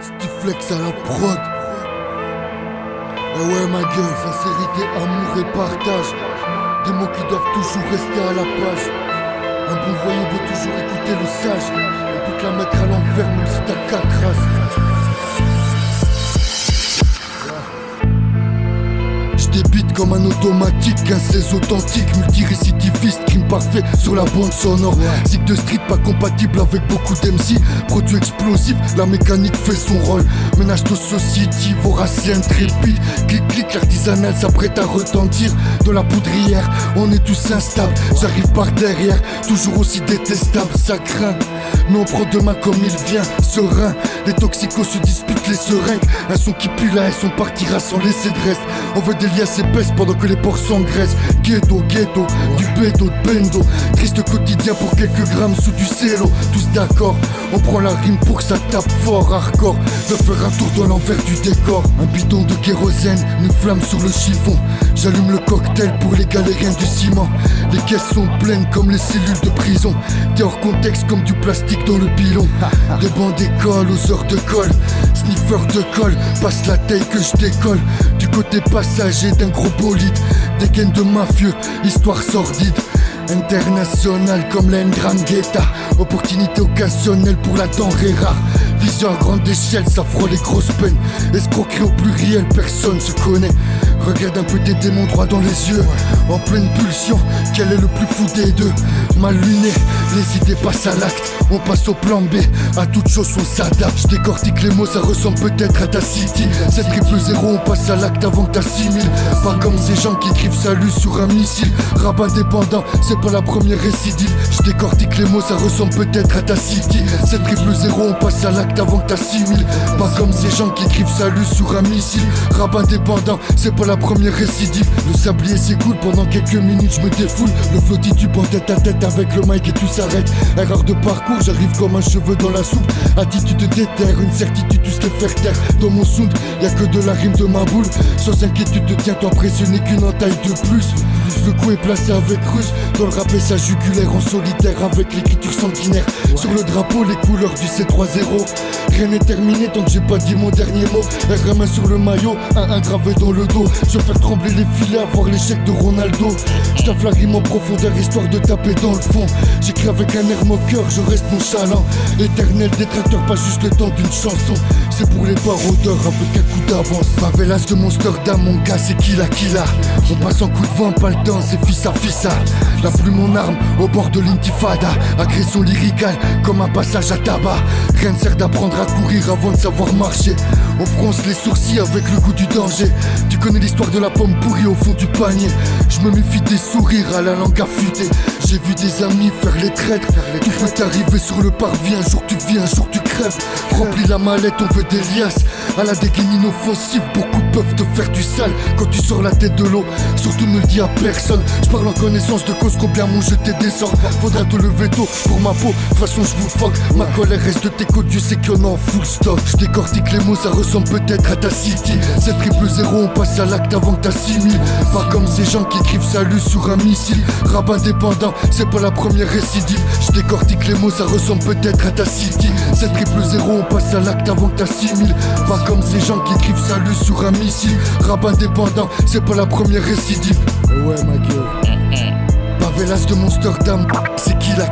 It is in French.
Stiflex à la prod. Eh ouais ma gueule, sincérité, amour et partage. Des mots qui doivent toujours rester à la page. Un bon voyant doit toujours écouter le sage. On peut te la mettre à l'envers même si t'as 4 races. J'débite comme un automatique, 15-16 authentique, multirécidiviste, crime parfait sur la bande sonore. Zig de street pas compatible avec beaucoup d'MC. Produit explosif, la mécanique fait son rôle. Ménage de society, voracier intrépide. Clic-clic, l'artisanal s'apprête à retentir. De la poudrière, on est tous instables. J'arrive par derrière, toujours aussi détestable, ça craint. Mais on prend demain comme il vient, serein. Les toxicos se disputent les seringues. Un son qui pue là et son partira sans laisser de reste. On veut des liasses épaisses pendant que les porcs s'engraissent. Ghetto, ghetto, du bédo, de bendo. Triste quotidien pour quelques grammes sous du cello. Tous d'accord, on prend la rime pour que ça tape fort. Hardcore, de faire un tour dans l'envers du décor. Un bidon de kérosène, une flamme sur le chiffon. J'allume le cocktail pour les galériens du ciment. Les caisses sont pleines comme les cellules de prison. T'es hors contexte comme du plastique dans le pilon. Des bancs d'école aux heures de colle. Sniffer de colle, passe la taille que je décolle. Du côté passager d'un gros bolide. Des gaines de mafieux, histoire sordide. International comme la Ndrangheta. Opportunité occasionnelle pour la denrée rare. Vision à grande échelle, ça frôle les grosses peines. Escroquerie au pluriel, personne se connaît. Regarde un peu tes démons droit dans les yeux. En pleine pulsion, quel est le plus fou des deux? Mal luné, les idées passent à l'acte. On passe au plan B, à toute chose on s'adapte. Je décortique les mots, ça ressemble peut-être à ta city. 7-0, on passe à l'acte avant que t'as 6000. Pas comme ces gens qui écrivent salut sur un missile. Rap indépendant, c'est pas la première récidive. Je décortique les mots, ça ressemble peut-être à ta city. 7-0, on passe à l'acte avant que t'as 6000. Pas comme ces gens qui écrivent salut sur un missile. Rap indépendant, c'est pas la première récidive. Le sablier s'écoule pendant quelques minutes, je me défoule. Le flot titube en tête à tête avec le mic et tout s'arrête. Erreur de parcours, j'arrive comme un cheveu dans la soupe. Attitude déterre, une certitude, tout ce qui faire taire. Dans mon sound, y'a que de la rime de ma boule. Sans inquiétude, tiens-toi impressionné qu'une entaille de plus. Le coup est placé avec ruse. Dans le rap et sa jugulaire en solitaire avec l'écriture sanguinaire. Sur le drapeau, les couleurs du C3-0. Rien n'est terminé tant que j'ai pas dit mon dernier mot. RMA sur le maillot, un gravé dans le dos. Je vais faire trembler les filets, avoir l'échec de Ronaldo. J'taffe la rime en profondeur, histoire de taper dans le fond. J'écris avec un air moqueur, je reste nonchalant. Éternel détracteur, pas juste le temps d'une chanson. C'est pour les baroudeurs avec un coup d'avance. Favelas de Monsterdam, mon gars c'est Killa. On passe en coup de vent, pas le temps, c'est fissa. La plume en arme, au bord de l'intifada. Agression lyricale, comme un passage à tabac. Rien ne sert d'apprendre à courir avant de savoir marcher. On fronce les sourcils avec le goût du danger. Tu connais l'histoire de la pomme pourrie au fond du panier. Je me méfie des sourires à la langue affûtée. J'ai vu des amis faire les traîtres. Tout peut arriver sur le parvis, un jour tu vis, un jour tu crèves. Remplis la mallette, on veut des liasses. À la dégaine inoffensive, beaucoup peuvent te faire du sale quand tu sors la tête de l'eau. Surtout ne le dis à personne. Je parle en connaissance de cause, combien mon jeté descend. Faudra te lever tôt pour ma peau, de toute façon je vous fuck. Ma colère reste de tes côtes, Dieu sait qu'il y en a en full stock. Je décortique les mots, ça ressemble peut-être à ta city. 7-0, on passe à l'acte avant que t'as 6000. Pas comme ces gens qui écrivent salut sur un missile. Rap indépendant, c'est pas la première récidive. Je décortique les mots, ça ressemble peut-être à ta city. 7-0, on passe à l'acte avant que t'as 6000. Pas comme ces gens qui écrivent salut sur un missile. Rap indépendant, c'est pas la première récidive. Ouais ma gueule. Favelas de Monsterdam, c'est Killa.